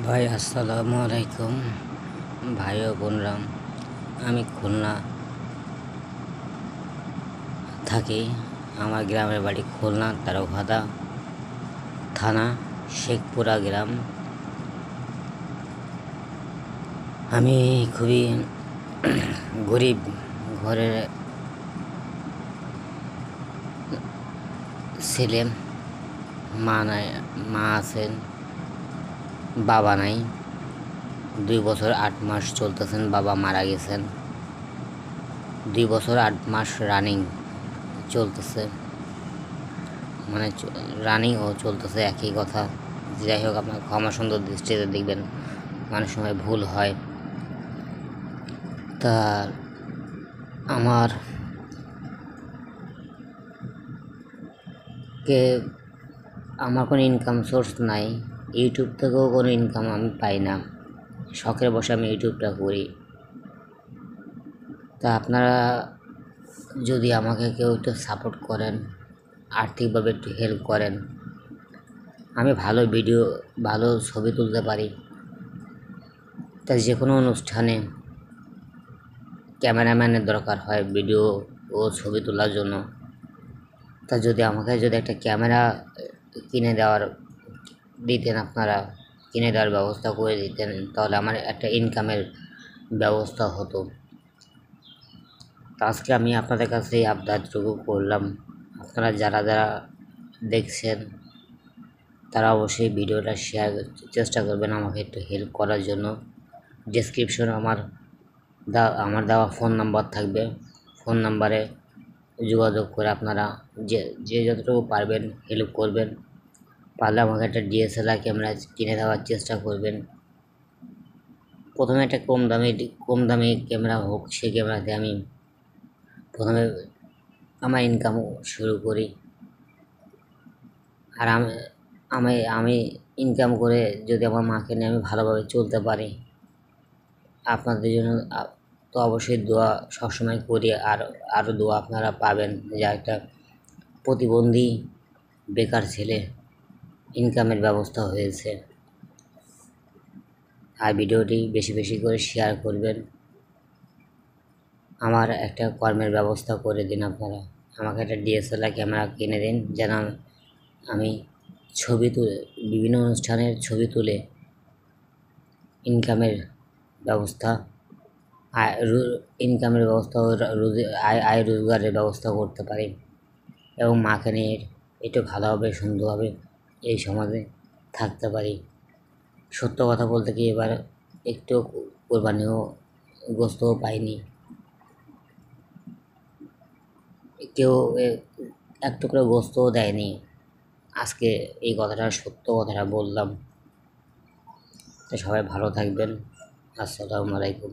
ভাই আসসালামু আলাইকুম। ভাই ও বোনরাম, আমি খুলনা থাকি। আমার গ্রামের বাড়ি খুলনা তারকাদা থানা শেখপুরা গ্রাম। আমি খুবই গরিব ঘরের ছেলে। মা আছেন, বাবা নাই। 2 বছর 8 মাস চলতেছেন, বাবা মারা গেছেন। 2 বছর 8 মাস রানিং চলতেছে, মানে রানিং ও চলতেছে একই কথা। যাই হোক, আপনার ক্ষমা সুন্দর দৃষ্টিতে দেখবেন, অনেক সময় ভুল হয়। তা আমার কোনো ইনকাম সোর্স নাই, ইউটিউব থেকেও কোনো ইনকাম আমি পাই না। শখের বসে আমি ইউটিউবটা করি। তা আপনারা যদি আমাকে কেউ একটু সাপোর্ট করেন, আর্থিকভাবে একটু হেল্প করেন, আমি ভালো ভিডিও, ভালো ছবি তুলতে পারি। তাই যে কোনো অনুষ্ঠানে ক্যামেরাম্যানের দরকার হয় ভিডিও ও ছবি তোলার জন্য। তা যদি আমাকে একটা ক্যামেরা দিতেন, আপনারা কিনে দেওয়ার ব্যবস্থা করে দিতেন, তাহলে আমার একটা ইনকামের ব্যবস্থা হতো। তা আজকে আমি আপনাদের কাছে এই আবদারটুকু করলাম। আপনারা যারা যারা দেখছেন তারা অবশ্যই ভিডিওটা শেয়ার চেষ্টা করবেন আমাকে একটু হেল্প করার জন্য। ডেসক্রিপশনে আমার দেওয়া ফোন নাম্বার থাকবে। ফোন নাম্বারে যোগাযোগ করে আপনারা যে যতটুকু পারবেন হেল্প করবেন। পারলে আমাকে একটা DSLR ক্যামেরা কিনে দেওয়ার চেষ্টা করবেন। প্রথমে একটা কম দামি ক্যামেরা হোক, সেই ক্যামেরাতে আমি প্রথমে আমার ইনকাম শুরু করি। আর আমি ইনকাম করে যদি আমার মাকে নিয়ে আমি ভালোভাবে চলতে পারি, আপনাদের জন্য তো অবশ্যই দোয়া সবসময় করি। আর আরও দোয়া আপনারা পাবেন, যে একটা প্রতিবন্ধী বেকার ছেলে ইনকামের ব্যবস্থা হয়েছে। আর ভিডিওটি বেশি বেশি করে শেয়ার করবেন। আমার একটা কর্মের ব্যবস্থা করে দিন আপনারা। আমাকে একটা DSLR ক্যামেরা কিনে দিন, যেন আমি ছবি তুলে, বিভিন্ন অনুষ্ঠানের ছবি তুলে ইনকামের ব্যবস্থা আয় রোজগারের ব্যবস্থা করতে পারি, এবং মাকে নিয়ে একটু ভালোভাবে সুন্দরভাবে এই সমাজে থাকতে পারি। সত্য কথা বলতে কি, এবার একটু কোরবানিও গোস্তও পাইনি, কেউ এক টুকরো গোস্তও দেয়নি। আজকে এই কথাটা, সত্য কথাটা বললাম। তো সবাই ভালো থাকবেন। আসসালামু আলাইকুম।